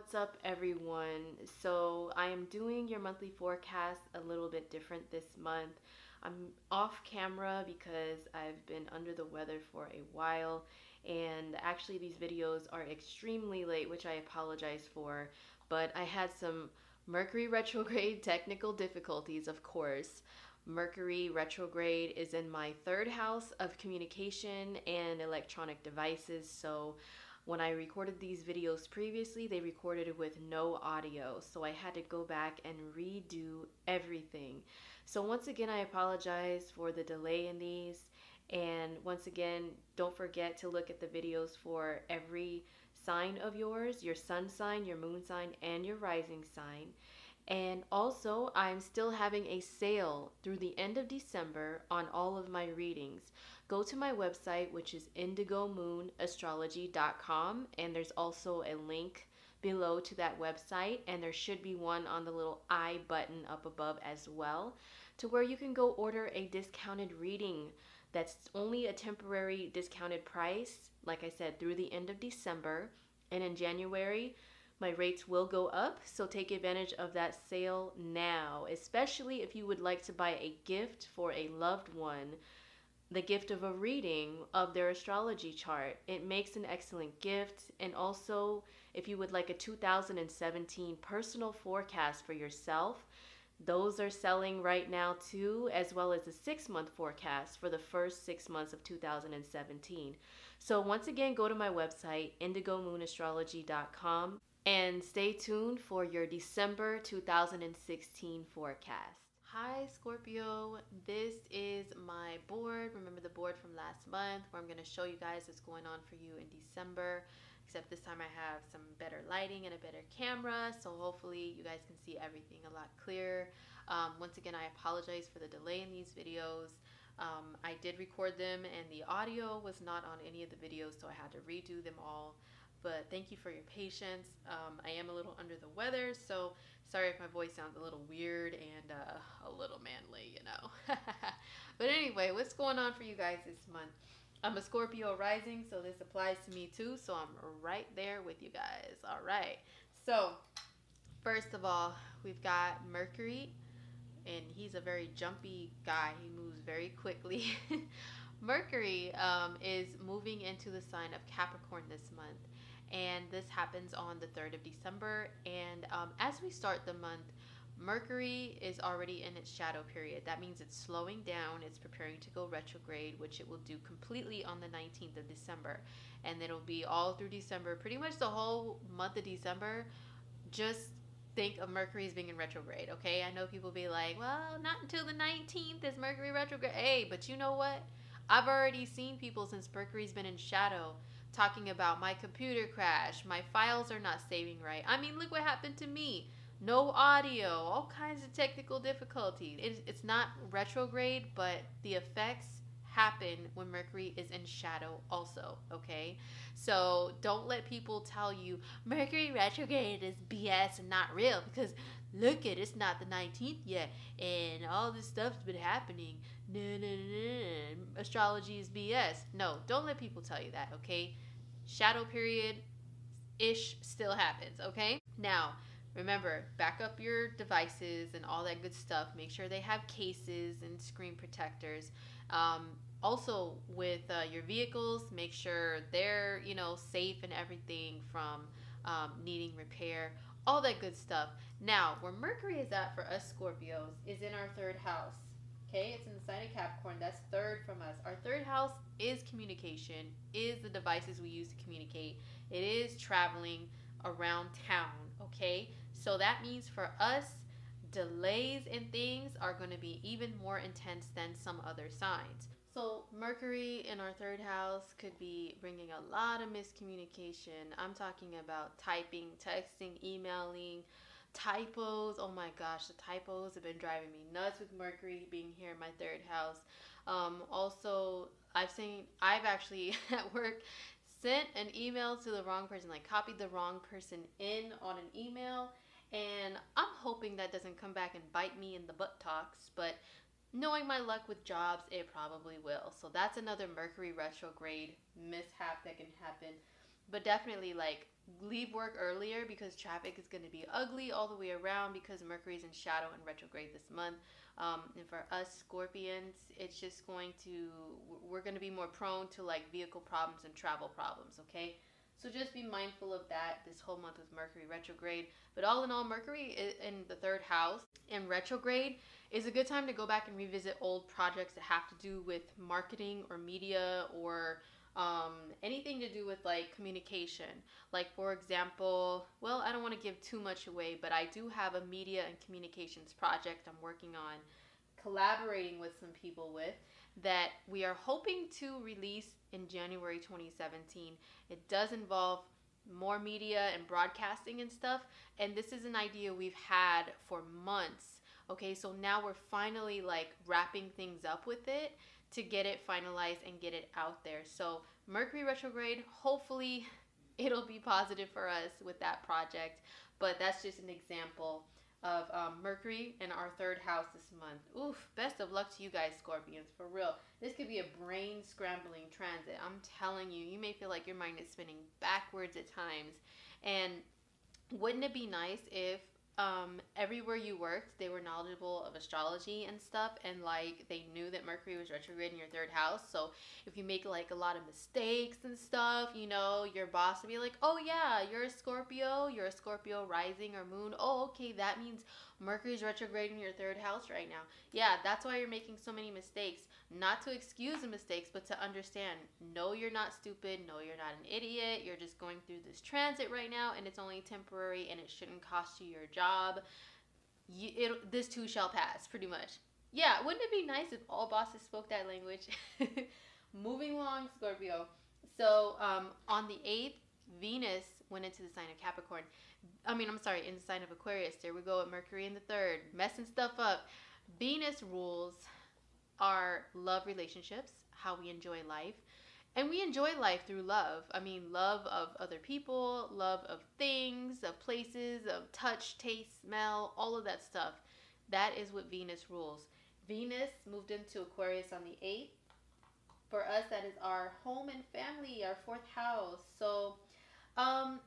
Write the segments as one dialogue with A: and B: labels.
A: What's up, everyone? So, I am doing your monthly forecast a little bit different this month. I'm off camera because I've been under the weather for a while, and actually, these videos are extremely late, which I apologize for. But I had some Mercury retrograde technical difficulties, of course. Mercury retrograde is in my third house of communication and electronic devices, so when I recorded these videos previously, they recorded it with no audio, so I had to go back and redo everything. So once again, I apologize for the delay in these. And once again, don't forget to look at the videos for every sign of yours, your sun sign, your moon sign, and your rising sign. And also, I'm still having a sale through the end of December on all of my readings. Go to my website, which is indigomoon.astrology.com, and there's also a link below to that website, and there should be one on the little I button up above as well, to where you can go order a discounted reading. That's only a temporary discounted price, like I said, through the end of December. And in January, my rates will go up, so take advantage of that sale now, especially if you would like to buy a gift for a loved one, the gift of a reading of their astrology chart. It makes an excellent gift. And also, if you would like a 2017 personal forecast for yourself, those are selling right now too, as well as a 6-month forecast for the first 6 months of 2017. So once again, go to my website, indigomoon.astrology.com, and stay tuned for your December 2016 forecast. Hi, Scorpio. This is my board. Remember the board from last month where I'm going to show you guys what's going on for you in December. Except this time I have some better lighting and a better camera, so hopefully you guys can see everything a lot clearer. Once again, I apologize for the delay in these videos. I did record them and the audio was not on any of the videos, so I had to redo them all. But thank you for your patience. I am a little under the weather, so sorry if my voice sounds a little weird and a little manly, you know. But anyway, what's going on for you guys this month? I'm a Scorpio rising, so this applies to me too, so I'm right there with you guys. All right. So, first of all, we've got Mercury, and he's a very jumpy guy. He moves very quickly. Mercury is moving into the sign of Capricorn this month, and this happens on the 3rd of December. And as we start the month, Mercury is already in its shadow period. That means it's slowing down. It's preparing to go retrograde, which it will do completely on the 19th of December. And it'll be all through December, pretty much the whole month of December. Just think of Mercury as being in retrograde, okay? I know people be like, well, not until the 19th is Mercury retrograde. Hey, but you know what? I've already seen people since Mercury's been in shadow talking about my computer crashed, my files are not saving right. I mean, look what happened to me. No audio, all kinds of technical difficulties. It's not retrograde, but the effects happen when Mercury is in shadow also, okay? So don't let people tell you Mercury retrograde is BS and not real, because look at it's not the 19th yet and all this stuff's been happening. No, no, no, no. Astrology is BS. No, don't let people tell you that, okay? Shadow period ish still happens, okay? Now, remember, back up your devices and all that good stuff. Make sure they have cases and screen protectors. Also, with your vehicles, make sure they're, safe and everything from needing repair. All that good stuff. Now, where Mercury is at for us Scorpios is in our 3rd house. Okay, it's in the sign of Capricorn. That's 3rd from us. Our 3rd house is communication, is the devices we use to communicate. It is traveling around town, okay? So that means for us, delays in things are going to be even more intense than some other signs. So Mercury in our 3rd house could be bringing a lot of miscommunication. I'm talking about typing, texting, emailing, typos. Oh my gosh, the typos have been driving me nuts with Mercury being here in my 3rd house. Also, I've actually at work sent an email to the wrong person, like copied the wrong person in on an email, and I'm hoping that doesn't come back and bite me in the buttocks, but knowing my luck with jobs, it probably will. So that's another Mercury retrograde mishap that can happen. but definitely like leave work earlier because traffic is going to be ugly all the way around because Mercury's in shadow and retrograde this month. And for us Scorpions, it's just going to, we're going to be more prone to like vehicle problems and travel problems, okay? So just be mindful of that this whole month with Mercury retrograde. But all in all, Mercury in the third house in retrograde is a good time to go back and revisit old projects that have to do with marketing or media or anything to do with like communication. Like, for example, well, I don't want to give too much away, but I do have a media and communications project I'm working on, collaborating with some people with, that we are hoping to release in January 2017. It does involve more media and broadcasting and stuff, and this is an idea we've had for months. Okay, so now we're finally like wrapping things up with it to get it finalized and get it out there. So Mercury retrograde, hopefully it'll be positive for us with that project. But that's just an example of Mercury in our third house this month. Oof, best of luck to you guys, Scorpions, for real. This could be a brain scrambling transit. I'm telling you, you may feel like your mind is spinning backwards at times. And wouldn't it be nice if everywhere you worked, they were knowledgeable of astrology and stuff, and like they knew that Mercury was retrograde in your third house. So if you make like a lot of mistakes and stuff, you know, your boss would be like, oh yeah, you're a Scorpio rising or moon. Oh, okay, that means Mercury's retrograde in your third house right now. Yeah, that's why you're making so many mistakes. Not to excuse the mistakes, but to understand. No, you're not stupid. No, you're not an idiot. You're just going through this transit right now, and it's only temporary, and it shouldn't cost you your job. This too shall pass, pretty much. Yeah, wouldn't it be nice if all bosses spoke that language? Moving along, Scorpio. So on the 8th, Venus went into the sign of Capricorn. In the sign of Aquarius. There we go with Mercury in the third, messing stuff up. Venus rules our love relationships, how we enjoy life. And we enjoy life through love. I mean, love of other people, love of things, of places, of touch, taste, smell, all of that stuff. That is what Venus rules. Venus moved into Aquarius on the 8th. For us, that is our home and family, our 4th house. So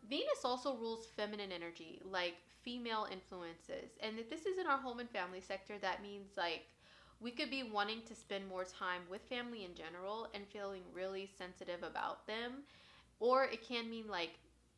A: Venus also rules feminine energy, like female influences. And if this is in our home and family sector, that means like we could be wanting to spend more time with family in general and feeling really sensitive about them. Or it can mean like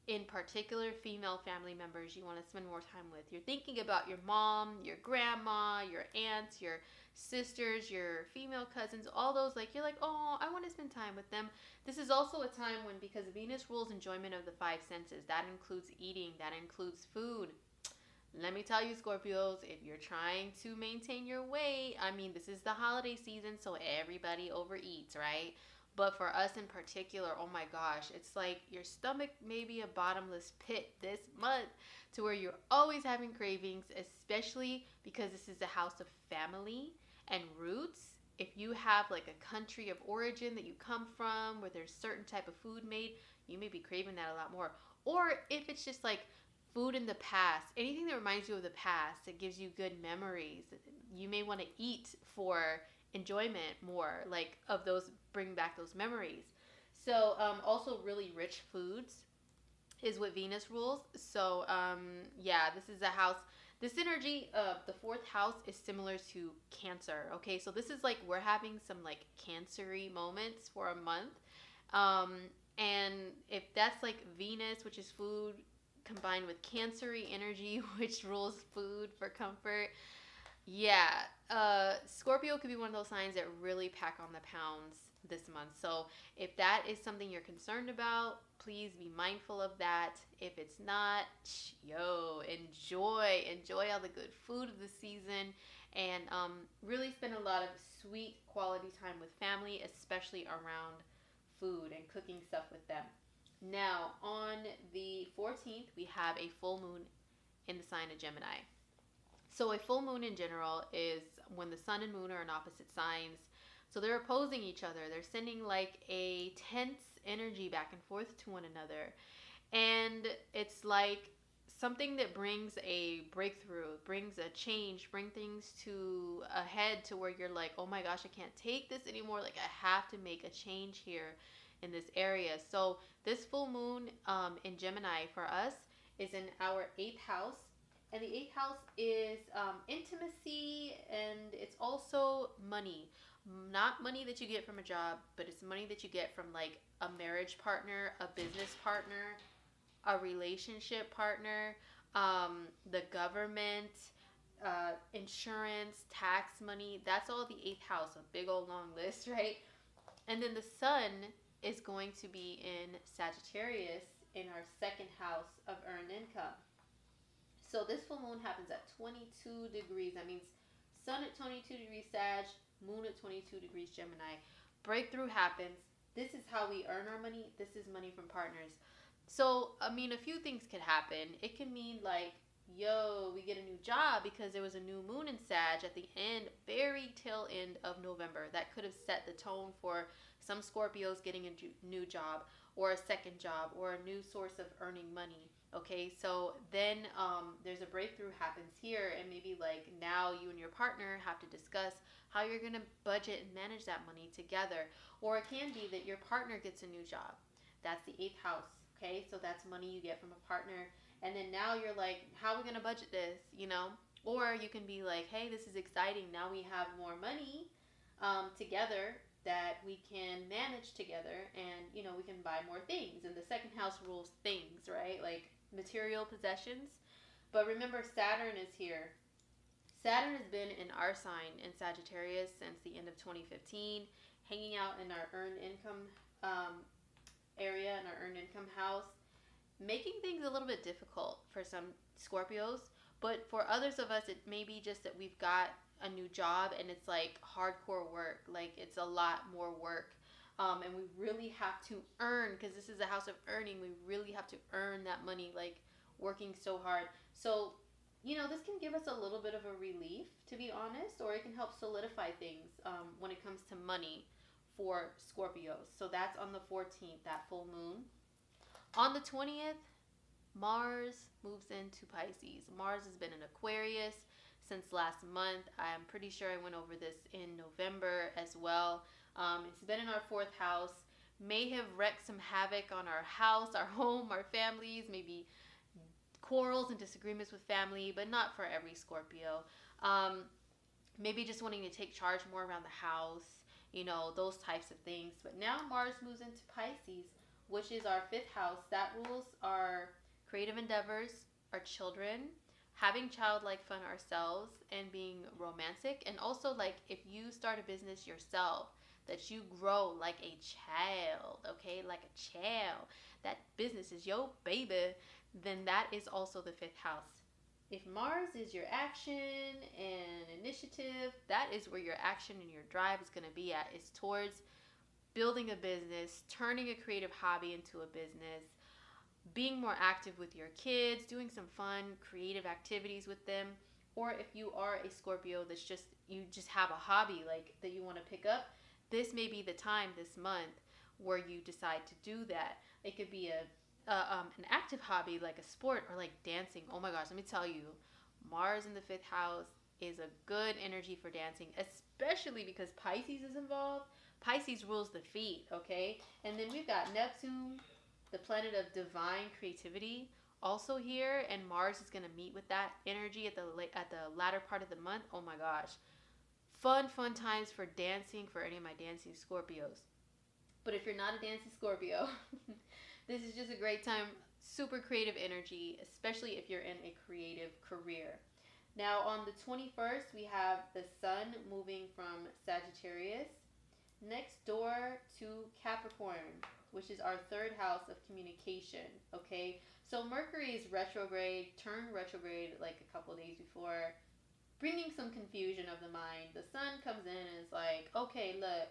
A: in particular female family members you want to spend more time with. You're thinking about your mom, your grandma, your aunts, your sisters, your female cousins, all those, like you're like, oh, I want to spend time with them. This is also a time when, because Venus rules enjoyment of the 5 senses, that includes eating, that includes food. Let me tell you, Scorpios, if you're trying to maintain your weight, I mean, this is the holiday season, so everybody overeats, right? But for us in particular, oh my gosh, it's like your stomach may be a bottomless pit this month, to where you're always having cravings, especially because this is a house of family and roots. If you have like a country of origin that you come from where there's certain type of food made, you may be craving that a lot more. Or if it's just like food in the past, anything that reminds you of the past, that gives you good memories, you may want to eat for enjoyment more, like of those, bring back those memories. So also really rich foods is what Venus rules. So yeah, this is a house, this energy of the 4th house is similar to Cancer. Okay, so this is like we're having some like Cancer-y moments for a month. And if that's like Venus, which is food, combined with Cancer-y energy, which rules food for comfort, yeah, Scorpio could be one of those signs that really pack on the pounds this month. So if that is something you're concerned about, please be mindful of that. If it's not, enjoy all the good food of the season, and really spend a lot of sweet quality time with family, especially around food and cooking stuff with them. Now, on the 14th, we have a full moon in the sign of Gemini. So a full moon in general is when the sun and moon are in opposite signs. So they're opposing each other. They're sending like a tense energy back and forth to one another. And it's like something that brings a breakthrough, brings a change, bring things to a head to where you're like, oh my gosh, I can't take this anymore. Like I have to make a change here. in this area. So this full moon in Gemini for us is in our 8th house. And the 8th house is intimacy, and it's also money. Not money that you get from a job, but it's money that you get from like a marriage partner, a business partner, a relationship partner, the government, insurance, tax money. That's all the 8th house, a big old long list, right? And then the sun is going to be in Sagittarius in our 2nd house of earned income. So this full moon happens at 22 degrees. That means sun at 22 degrees Sag, moon at 22 degrees Gemini. Breakthrough happens. This is how we earn our money. This is money from partners. So, I mean, a few things could happen. It can mean like, yo, we get a new job because there was a new moon in Sag at the end, very tail end of November. That could have set the tone for some Scorpios getting a new job or a second job or a new source of earning money. Okay, so then there's a breakthrough happens here, and maybe like now you and your partner have to discuss how you're going to budget and manage that money together. Or it can be that your partner gets a new job. That's the 8th house. Okay, so that's money you get from a partner. And then now you're like, how are we going to budget this, you know? Or you can be like, hey, this is exciting. Now we have more money together that we can manage together, and, you know, we can buy more things. And the 2nd house rules things, right? Like material possessions. But remember, Saturn is here. Saturn has been in our sign in Sagittarius since the end of 2015, hanging out in our earned income area, in our earned income house, making things a little bit difficult for some Scorpios. But for others of us, it may be just that we've got a new job and it's like hardcore work. Like it's a lot more work. And we really have to earn, because this is a house of earning. We really have to earn that money, like working so hard. So, you know, this can give us a little bit of a relief, to be honest, or it can help solidify things when it comes to money for Scorpios. So that's on the 14th, that full moon. On the 20th, Mars moves into Pisces. Mars has been in Aquarius since last month. I'm pretty sure I went over this in November as well. It's been in our 4th house. May have wreaked some havoc on our house, our home, our families, maybe quarrels and disagreements with family, but not for every Scorpio. Maybe just wanting to take charge more around the house, you know, those types of things. But now Mars moves into Pisces, which is our 5th house. That rules our creative endeavors, our children, having childlike fun ourselves, and being romantic. And also, like, if you start a business yourself, that you grow like a child, okay? Like a child. That business is your baby. Then that is also the 5th house. If Mars is your action and initiative, that is where your action and your drive is going to be at. It's towards building a business, turning a creative hobby into a business, being more active with your kids, doing some fun, creative activities with them. Or if you are a Scorpio that's just, you just have a hobby like that you want to pick up, this may be the time this month where you decide to do that. It could be an active hobby like a sport or like dancing. Oh my gosh, let me tell you, Mars in the 5th house is a good energy for dancing, especially because Pisces is involved. Pisces rules the feet, okay? And then we've got Neptune, the planet of divine creativity, also here, and Mars is going to meet with that energy at the latter part of the month. Oh my gosh. Fun times for dancing for any of my dancing Scorpios. But if you're not a dancing Scorpio, this is just a great time. Super creative energy, especially if you're in a creative career. Now on the 21st, we have the sun moving from Sagittarius next door to Capricorn, which is our 3rd house of communication, okay? So Mercury is retrograde, turned retrograde like a couple days before, bringing some confusion of the mind. The sun comes in and is like, okay, look,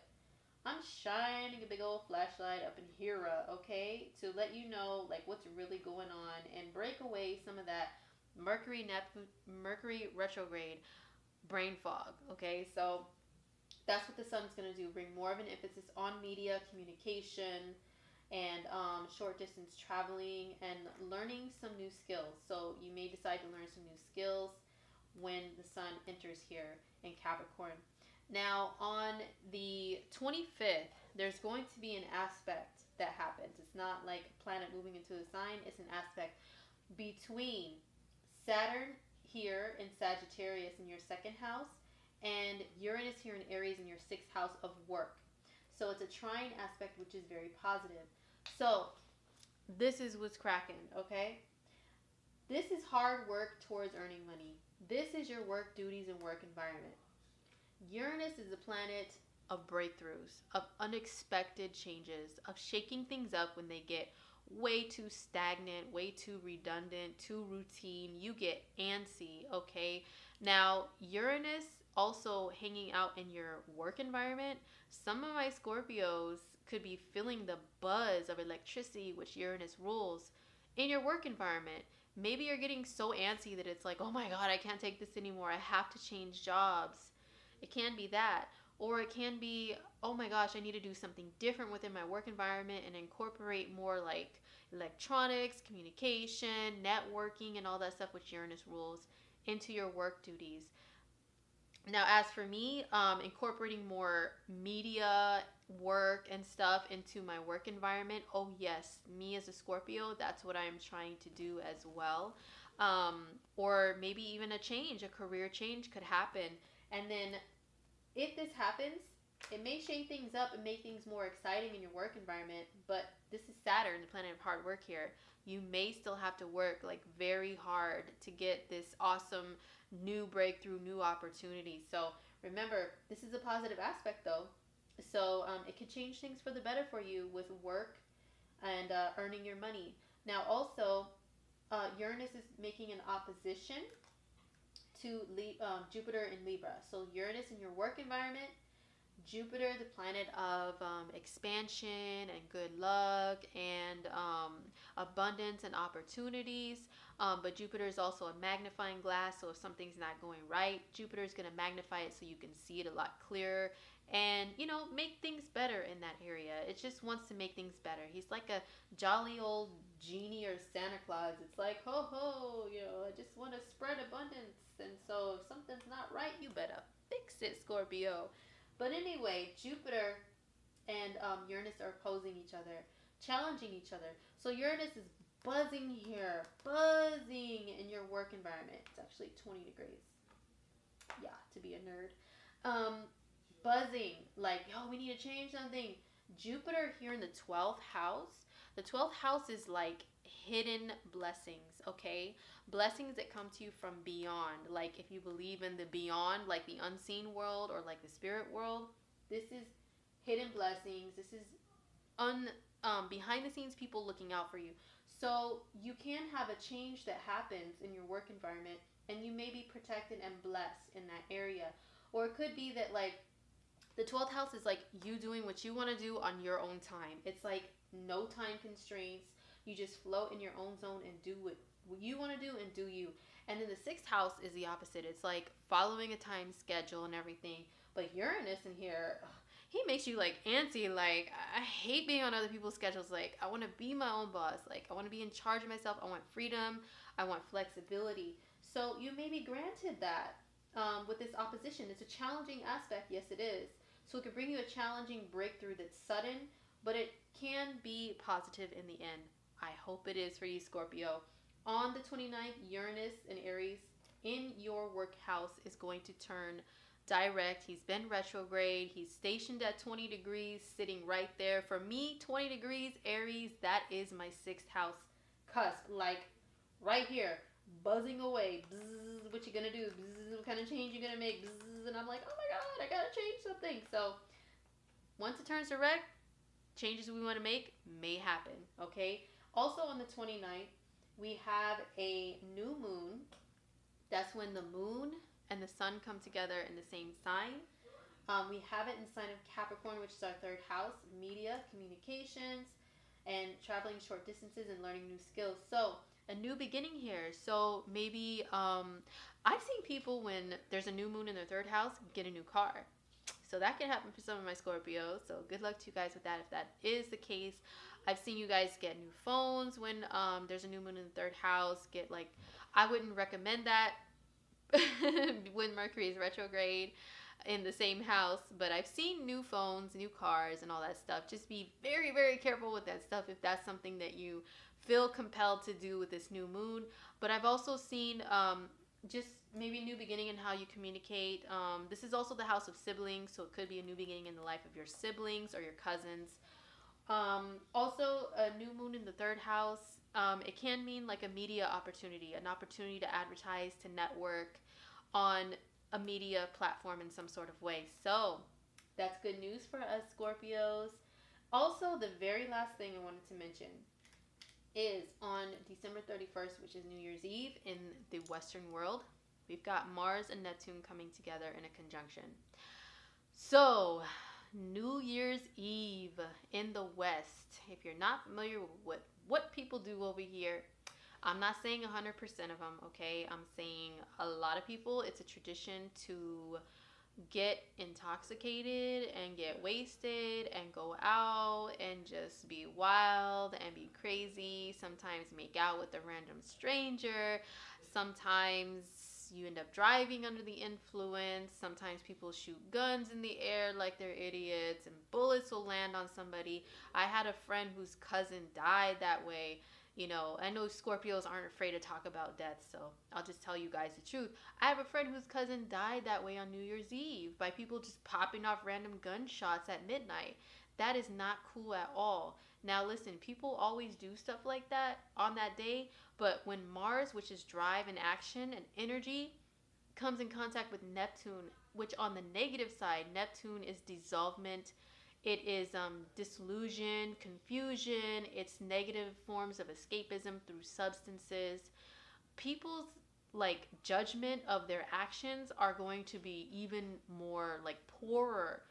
A: I'm shining a big old flashlight up in here, okay, to let you know like what's really going on and break away some of that Mercury retrograde brain fog, okay? So that's what the sun's going to do, bring more of an emphasis on media, communication, and short distance traveling and learning some new skills. So you may decide to learn some new skills when the sun enters here in Capricorn. Now, on the 25th, there's going to be an aspect that happens. It's not like a planet moving into a sign, it's an aspect between Saturn here in Sagittarius in your second house and Uranus here in Aries in your sixth house of work. So it's a trine aspect, which is very positive. So this is what's cracking, okay? This is hard work towards earning money. This is your work duties and work environment. Uranus is a planet of breakthroughs, of unexpected changes, of shaking things up when they get way too stagnant, way too redundant, too routine. You get antsy, okay? Now, Uranus also hanging out in your work environment. Some of my Scorpios could be feeling the buzz of electricity, which Uranus rules, in your work environment. Maybe you're getting so antsy that it's like, oh my God, I can't take this anymore. I have to change jobs. It can be that. Or it can be, oh my gosh, I need to do something different within my work environment and incorporate more like electronics, communication, networking, and all that stuff which Uranus rules into your work duties. Now, as for me, incorporating more media work and stuff into my work environment, oh yes, me as a Scorpio, that's what I'm trying to do as well. Or maybe even a career change could happen. And then if this happens, it may shake things up and make things more exciting in your work environment, but this is Saturn, the planet of hard work here. You may still have to work like very hard to get this awesome new breakthrough, new opportunity. So remember, this is a positive aspect though. So it could change things for the better for you with work and earning your money. Now also, Uranus is making an opposition to Jupiter in Libra. So Uranus in your work environment, Jupiter, the planet of expansion and good luck and abundance and opportunities. But Jupiter is also a magnifying glass. So if something's not going right, Jupiter is going to magnify it so you can see it a lot clearer and, you know, make things better in that area. It just wants to make things better. He's like a jolly old genie or Santa Claus. It's like, ho ho, you know, I just want to spread abundance. And so if something's not right, you better fix it, Scorpio. But anyway, Jupiter and Uranus are opposing each other, challenging each other. So Uranus is buzzing here, buzzing in your work environment. It's actually 20 degrees. Yeah, to be a nerd. Buzzing, like, yo, we need to change something. Jupiter here in the 12th house. The 12th house is like hidden blessings, okay? Blessings that come to you from beyond. Like if you believe in the beyond, like the unseen world or like the spirit world, this is hidden blessings. This is behind the scenes people looking out for you. So you can have a change that happens in your work environment and you may be protected and blessed in that area. Or it could be that like the 12th house is like you doing what you want to do on your own time. It's like no time constraints. You just float in your own zone and do what you want to do and do you. And then the 6th house is the opposite. It's like following a time schedule and everything. But Uranus in here, he makes you like antsy. Like, I hate being on other people's schedules. Like, I want to be my own boss. Like, I want to be in charge of myself. I want freedom. I want flexibility. So you may be granted that with this opposition. It's a challenging aspect. Yes, it is. So it could bring you a challenging breakthrough that's sudden, but it can be positive in the end. I hope it is for you, Scorpio. On the 29th, Uranus in Aries in your work house is going to turn direct. He's been retrograde. He's stationed at 20 degrees, sitting right there. For me, 20 degrees, Aries, that is my 6th house cusp. Like, right here, buzzing away. Bzz, what you gonna do? Bzz, what kind of change you gonna make? Bzz, and I'm like, oh my God, I gotta change something. So, once it turns direct, changes we want to make may happen, okay? Also on the 29th, we have a new moon. That's when the moon and the sun come together in the same sign. We have it in the sign of Capricorn, which is our 3rd house, media, communications, and traveling short distances and learning new skills. So a new beginning here. So maybe I've seen people when there's a new moon in their 3rd house get a new car. So that can happen for some of my Scorpios. So good luck to you guys with that if that is the case. I've seen you guys get new phones when there's a new moon in the 3rd house. Get like, I wouldn't recommend that when Mercury is retrograde. in the same house. But I've seen new phones, new cars, and all that stuff. Just be very, very careful with that stuff if that's something that you feel compelled to do with this new moon. But I've also seen just maybe a new beginning in how you communicate. This is also the house of siblings, so it could be a new beginning in the life of your siblings or your cousins. Also, a new moon in the third house. It can mean like a media opportunity, an opportunity to advertise, to network on a media platform in some sort of way. So that's good news for us Scorpios. Also, the very last thing I wanted to mention is on December 31st, which is New Year's Eve in the Western world. We've got Mars and Neptune coming together in a conjunction. So, New Year's Eve in the West. If you're not familiar with what people do over here, I'm not saying 100% of them, okay? I'm saying a lot of people, it's a tradition to get intoxicated and get wasted and go out and just be wild and be crazy. Sometimes make out with a random stranger. Sometimes you end up driving under the influence. Sometimes people shoot guns in the air like they're idiots and bullets will land on somebody. I had a friend whose cousin died that way. You know, I know Scorpios aren't afraid to talk about death, so I'll just tell you guys the truth. I have a friend whose cousin died that way on New Year's Eve by people just popping off random gunshots at midnight. That is not cool at all. Now listen, people always do stuff like that on that day, but when Mars, which is drive and action and energy, comes in contact with Neptune, which on the negative side, Neptune is dissolvement, it is disillusion, confusion, it's negative forms of escapism through substances. People's like judgment of their actions are going to be even more like poorer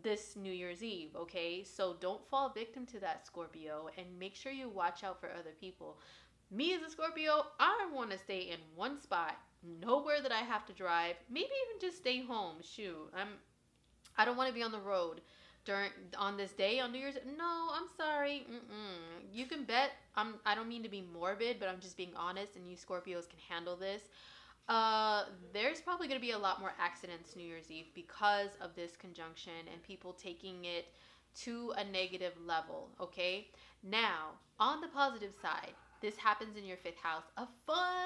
A: this New Year's Eve, okay? So don't fall victim to that, Scorpio, and make sure you watch out for other people. Me as a Scorpio, I want to stay in one spot, nowhere that I have to drive, maybe even just stay home. Shoot, I don't want to be on the road on this day on New Year's. No, I'm sorry. You can bet. I don't mean to be morbid, but I'm just being honest, and you Scorpios can handle this. There's probably going to be a lot more accidents New Year's Eve because of this conjunction and people taking it to a negative level, okay? Now, on the positive side, this happens in your fifth house of fun,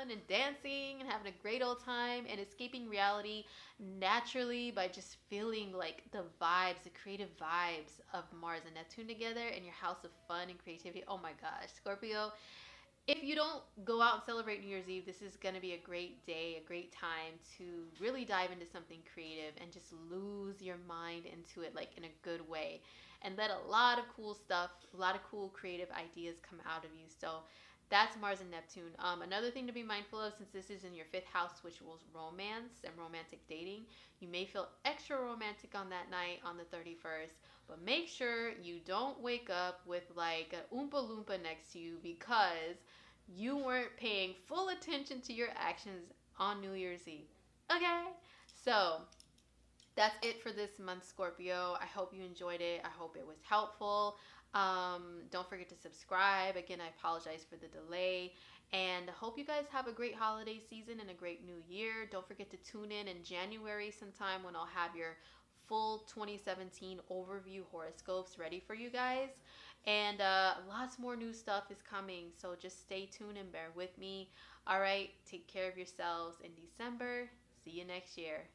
A: and dancing and having a great old time and escaping reality naturally by just feeling like the vibes, the creative vibes of Mars and Neptune together in your house of fun and creativity. Oh my gosh, Scorpio. If you don't go out and celebrate New Year's Eve, this is going to be a great day, a great time to really dive into something creative and just lose your mind into it like in a good way. And let a lot of cool stuff, a lot of cool creative ideas come out of you. So that's Mars and Neptune. Another thing to be mindful of, since this is in your fifth house, which was romance and romantic dating, you may feel extra romantic on that night on the 31st. But make sure you don't wake up with like an Oompa Loompa next to you because you weren't paying full attention to your actions on New Year's Eve. Okay? So that's it for this month, Scorpio. I hope you enjoyed it. I hope it was helpful. Don't forget to subscribe. Again, I apologize for the delay. And I hope you guys have a great holiday season and a great new year. Don't forget to tune in January sometime when I'll have your full 2017 overview horoscopes ready for you guys. And lots more new stuff is coming. So just stay tuned and bear with me. All right. Take care of yourselves in December. See you next year.